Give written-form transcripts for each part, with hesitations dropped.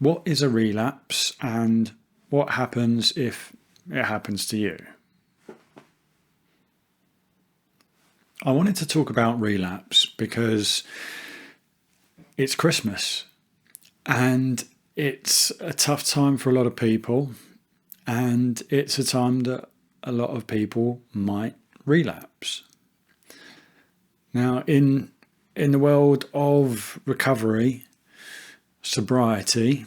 what is a relapse and what happens if it happens to you? I wanted to talk about relapse because it's Christmas and it's a tough time for a lot of people, and it's a time that a lot of people might relapse. Now, in the world of recovery, sobriety,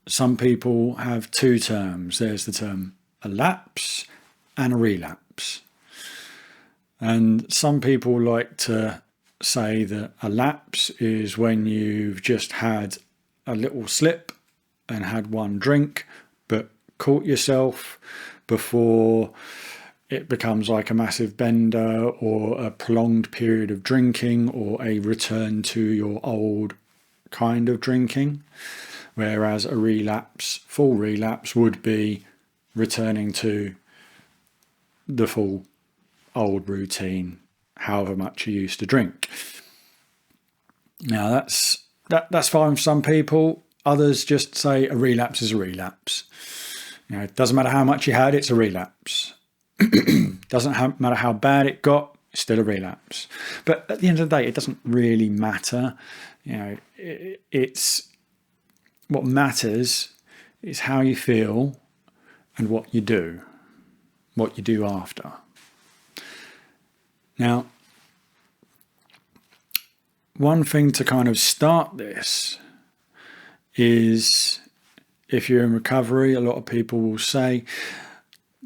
some people have two terms. There's the term a lapse and a relapse. And some people like to say that a lapse is when you've just had a little slip and had one drink, but caught yourself before it becomes like a massive bender or a prolonged period of drinking or a return to your old kind of drinking. Whereas a relapse, full relapse, would be returning to the full old routine, however much you used to drink. Now that's fine for some people. Others just say a relapse is a relapse. It doesn't matter how much you had, it's a relapse. Doesn't matter how bad it got, it's still a relapse. But at the end of the day, it doesn't really matter. It's what matters is how you feel and what you do after. Now, one thing to kind of start this is, if you're in recovery, a lot of people will say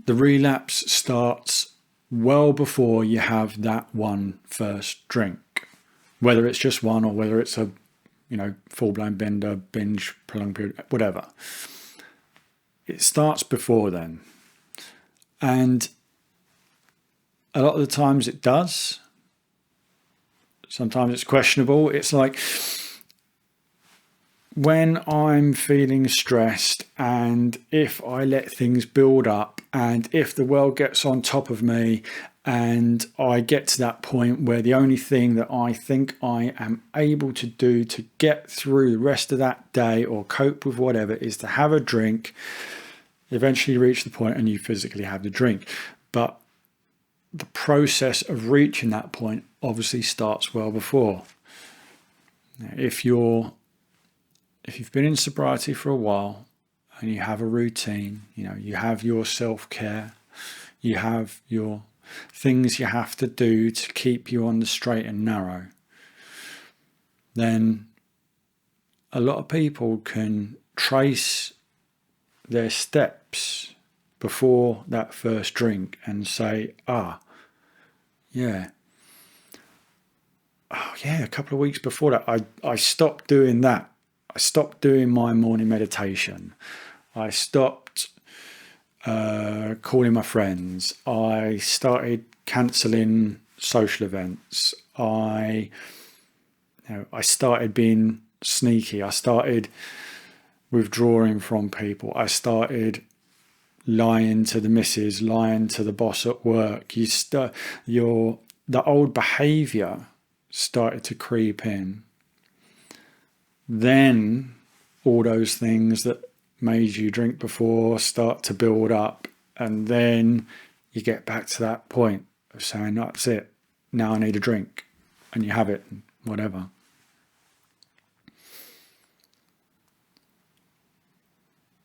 the relapse starts well before you have that one first drink, whether it's just one or whether it's a full-blown bender, binge, prolonged period, whatever. It starts before then. And a lot of the times it does. Sometimes it's questionable. It's like when I'm feeling stressed, and if I let things build up, and if the world gets on top of me, and I get to that point where the only thing that I think I am able to do to get through the rest of that day or cope with whatever is to have a drink, eventually you reach the point and you physically have the drink. But the process of reaching that point obviously starts well before. Now, if you've been in sobriety for a while and you have a routine, you have your self-care, you have your things you have to do to keep you on the straight and narrow, then a lot of people can trace their steps before that first drink and say, a couple of weeks before that, I stopped doing that. I stopped doing my morning meditation. I stopped calling my friends. I started cancelling social events. I started being sneaky. I started withdrawing from people. I started lying to the missus, lying to the boss at work. The old behaviour started to creep in. Then all those things that made you drink before start to build up, and then you get back to that point of saying, that's it, now I need a drink, and you have it, whatever.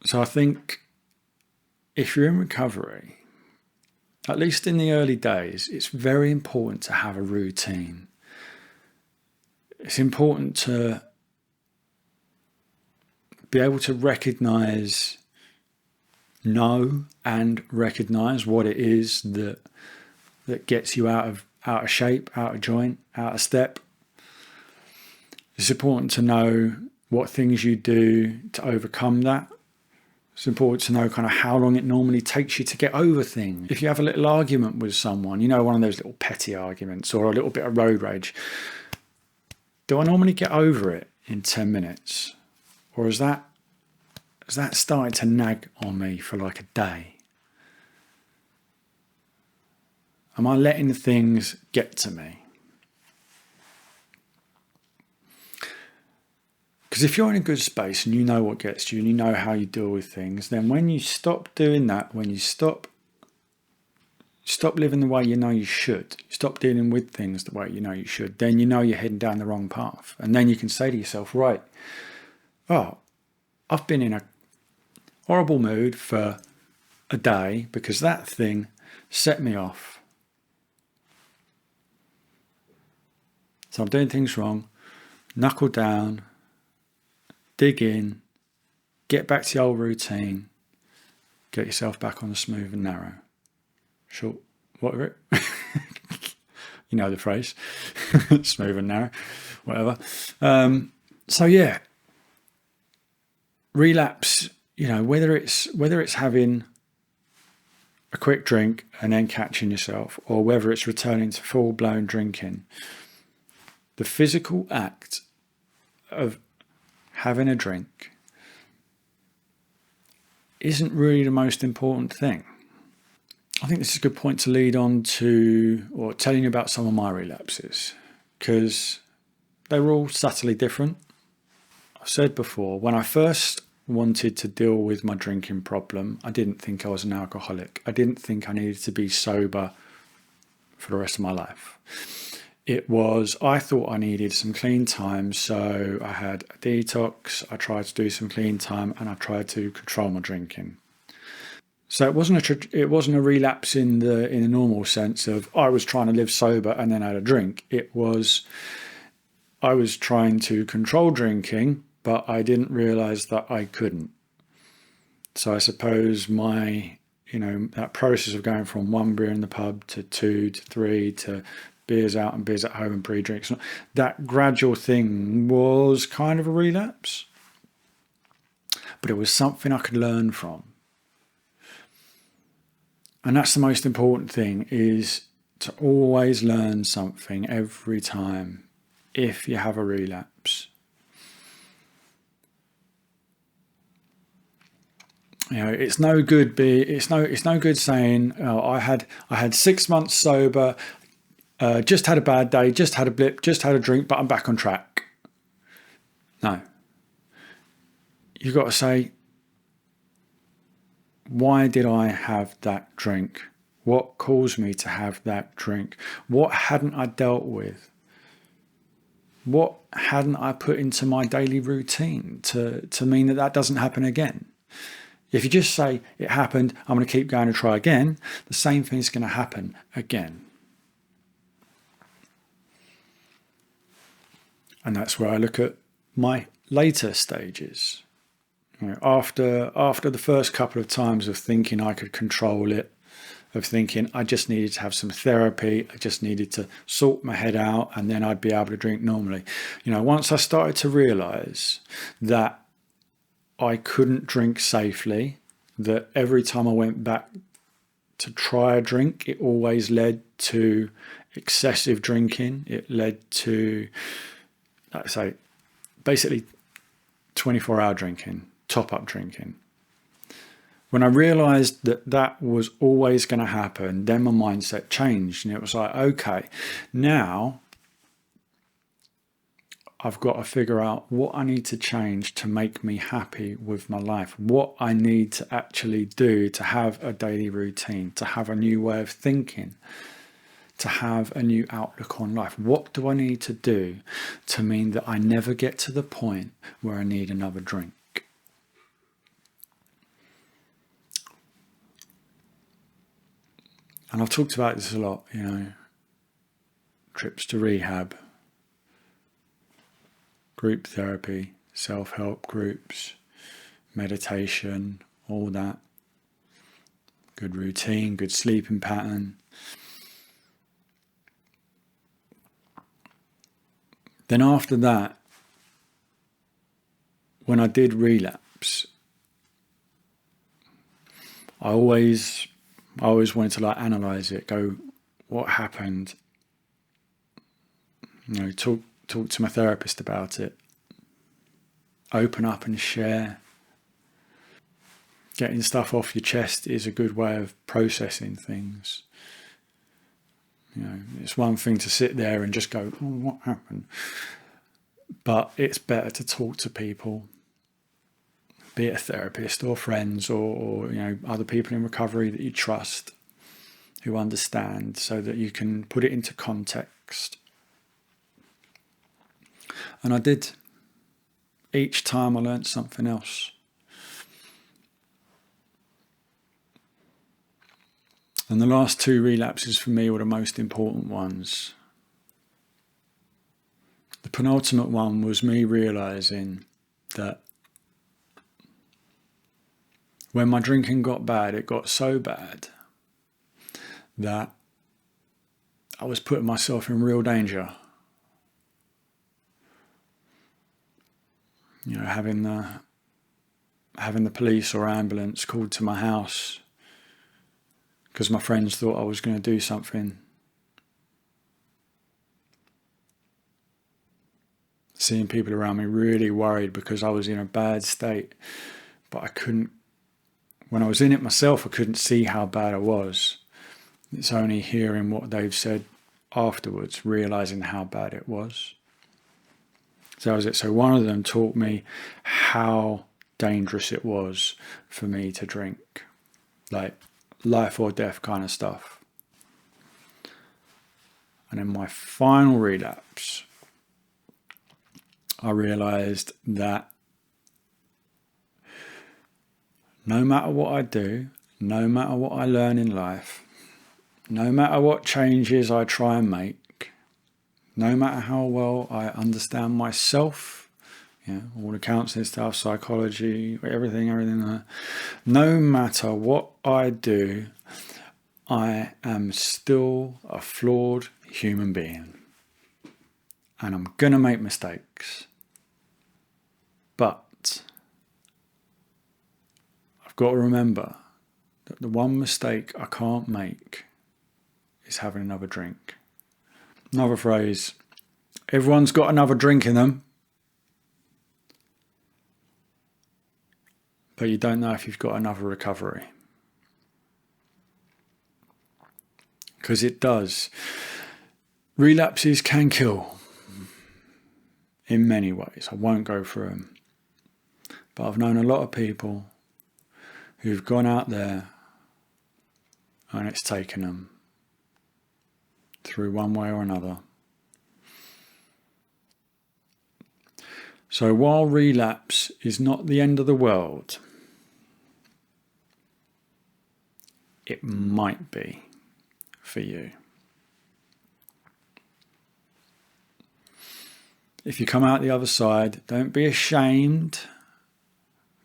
So I think if you're in recovery, at least in the early days, it's very important to have a routine. It's important to be able to know and recognize what it is that gets you out of shape, out of joint, out of step. It's important to know what things you do to overcome that. It's important to know kind of how long it normally takes you to get over things. If you have a little argument with someone, one of those little petty arguments or a little bit of road rage, do I normally get over it in 10 minutes? Or has that started to nag on me for like a day? Am I letting things get to me? Because Because if you're in a good space and you know what gets to you and you know how you deal with things, then when you stop doing that, when you stop living the way you know you should, stop dealing with things the way you know you should, then you know you're heading down the wrong path. And then you can say to yourself, right, oh, I've been in a horrible mood for a day because that thing set me off. So I'm doing things wrong. Knuckle down, dig in, get back to the old routine, get yourself back on the smooth and narrow. Short, whatever. You know the phrase, smooth and narrow, whatever. So yeah, relapse. You know, whether it's having a quick drink and then catching yourself, or whether it's returning to full-blown drinking, the physical act of having a drink isn't really the most important thing. I think this is a good point to lead on to, or telling you about some of my relapses, because they were all subtly different. I've said before, when I first wanted to deal with my drinking problem, I didn't think I was an alcoholic. I didn't think I needed to be sober for the rest of my life. I thought I needed some clean time, so I had a detox, I tried to do some clean time, and I tried to control my drinking. So it wasn't a relapse in a normal sense of I was trying to live sober and then I had a drink. I was trying to control drinking, but I didn't realize that I couldn't. So I suppose that process of going from one beer in the pub to 2 to 3 to beers out and beers at home and pre-drinks, that gradual thing was kind of a relapse. But it was something I could learn from. And that's the most important thing, is to always learn something every time if you have a relapse. You know, it's no good saying, oh, I had 6 months sober, just had a bad day, just had a blip, just had a drink, but I'm back on track. No. You've got to say, why did I have that drink? What caused me to have that drink? What hadn't I dealt with? What hadn't I put into my daily routine to mean that doesn't happen again? If you just say, it happened, I'm going to keep going and try again, the same thing is going to happen again. And that's where I look at my later stages. You know, after the first couple of times of thinking I could control it, of thinking I just needed to have some therapy, I just needed to sort my head out, and then I'd be able to drink normally. You know, once I started to realize that I couldn't drink safely, that every time I went back to try a drink, it always led to excessive drinking. It led to, like I say, basically 24-hour drinking, top-up drinking. When I realized that was always going to happen, then my mindset changed, and it was like, okay, now I've got to figure out what I need to change to make me happy with my life, what I need to actually do to have a daily routine, to have a new way of thinking, to have a new outlook on life. What do I need to do to mean that I never get to the point where I need another drink? And I've talked about this a lot, you know, trips to rehab, group therapy, self-help groups, meditation, all that. Good routine, good sleeping pattern. Then after that, when I did relapse, I always wanted to analyze it, go, what happened? You know, talk to my therapist about it. Open up and share. Getting stuff off your chest is a good way of processing things. You know, it's one thing to sit there and just go, oh, what happened? But it's better to talk to people, be it a therapist or friends or other people in recovery that you trust, who understand, so that you can put it into context. And I did. Each time I learnt something else. And the last 2 relapses for me were the most important ones. The penultimate one was me realising that when my drinking got bad, it got so bad that I was putting myself in real danger. Having the police or ambulance called to my house because my friends thought I was going to do something. Seeing people around me really worried because I was in a bad state, but I couldn't. When I was in it myself, I couldn't see how bad I was. It's only hearing what they've said afterwards, realising how bad it was. So that was it. So one of them taught me how dangerous it was for me to drink, like life or death kind of stuff. And in my final relapse, I realised that no matter what I do, no matter what I learn in life, no matter what changes I try and make, no matter how well I understand myself, all the counselling stuff, psychology, everything, no matter what I do, I am still a flawed human being. And I'm going to make mistakes. But I've got to remember that the one mistake I can't make is having another drink. Another phrase, everyone's got another drink in them, but you don't know if you've got another recovery. Because it does. Relapses can kill in many ways. I won't go through them. But I've known a lot of people who've gone out there and it's taken them through one way or another. So while relapse is not the end of the world, it might be for you. If you come out the other side, don't be ashamed,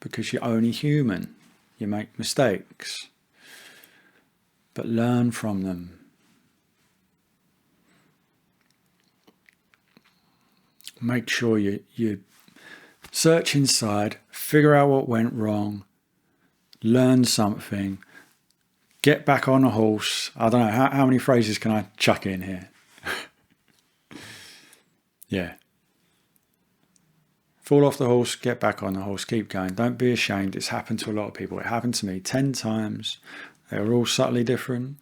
because you're only human. You make mistakes, but learn from them. Make sure you search inside, figure out what went wrong, learn something, get back on a horse. I don't know, how many phrases can I chuck in here? Yeah. Fall off the horse, get back on the horse, keep going. Don't be ashamed. It's happened to a lot of people. It happened to me 10 times. They were all subtly different,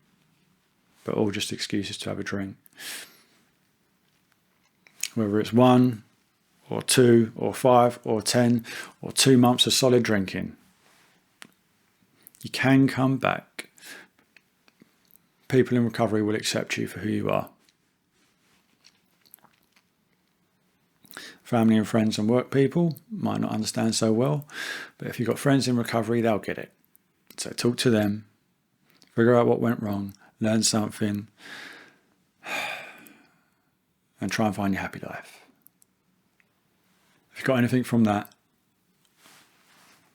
but all just excuses to have a drink. Whether it's 1 or 2 or 5 or 10 or 2 months of solid drinking, you can come back. People in recovery will accept you for who you are. Family and friends and work people might not understand so well, but if you've got friends in recovery, they'll get it. So talk to them, figure out what went wrong, learn something, and try and find your happy life. If you've got anything from that,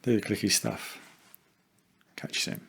do the clicky stuff. Catch you soon.